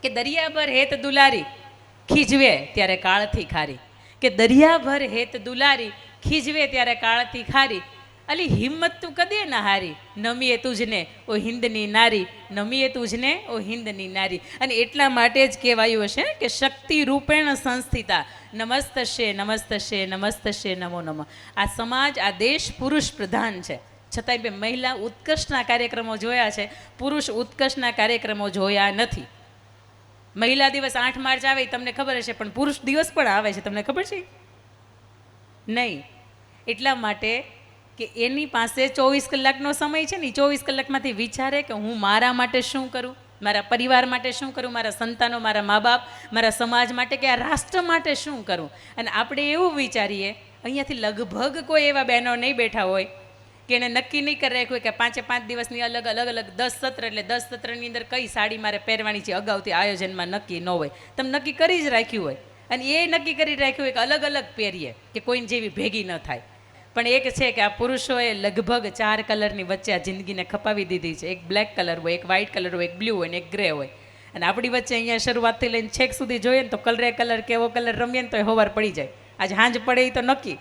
કે દરિયાભર હેત દુલારી ખીજવે ત્યારે કાળથી ખારી, કે દરિયાભર હેત દુલારી ખીજવે ત્યારે કાળથી ખારી, અલી હિંમત તું કદે ના હારી, નમીએ તુજને ઓ હિંદની નારી, નમીએ તુજને ઓ હિંદની નારી. અને એટલા માટે જ કહેવાયું હશે કે શક્તિ રૂપેણ સંસ્થિતા નમસ્તશે નમસ્તશે નમસ્તશે નમો નમઃ. આ સમાજ, આ દેશ પુરુષ પ્રધાન છે, છતાંય બે મહિલા ઉત્કર્ષના કાર્યક્રમો જોયા છે, પુરુષ ઉત્કર્ષના કાર્યક્રમો જોયા નથી. મહિલા દિવસ 8 માર્ચ આવે તમને ખબર હશે, પણ પુરુષ દિવસ પણ આવે છે, તમને ખબર છે નહીં? એટલા માટે કે એની પાસે 24 કલાકનો સમય છે ને, 24 કલાકમાંથી વિચારે કે હું મારા માટે શું કરું, મારા પરિવાર માટે શું કરું, મારા સંતાનો, મારા મા બાપ, મારા સમાજ માટે કે આ રાષ્ટ્ર માટે શું કરું. અને આપણે એવું વિચારીએ, અહીંયાથી લગભગ કોઈ એવા બહેનો નહીં બેઠા હોય કે એને નક્કી નહીં કરી રાખ્યું કે 5 દિવસની અલગ અલગ 10 સત્ર, એટલે 10 સત્રની અંદર કઈ સાડી મારે પહેરવાની છે અગાઉથી આયોજનમાં નક્કી ન હોય. તમે નક્કી કરી જ રાખ્યું હોય, અને એ નક્કી કરી રાખ્યું હોય કે અલગ અલગ પહેરીએ કે કોઈને જેવી ભેગી ન થાય. પણ એક છે કે આ પુરુષોએ લગભગ 4 કલરની વચ્ચે આ જિંદગીને ખપાવી દીધી છે. એક બ્લેક કલર હોય, એક વ્હાઇટ કલર હોય, એક બ્લુ હોય ને એક ગ્રે હોય. અને આપણી વચ્ચે અહીંયા શરૂઆતથી લઈને છેક સુધી જોઈએ ને તો કલરે કલર કેવો કલર રમીએ ને તો હવાર પડી જાય. આજે હાંજ પડે એ તો નક્કી.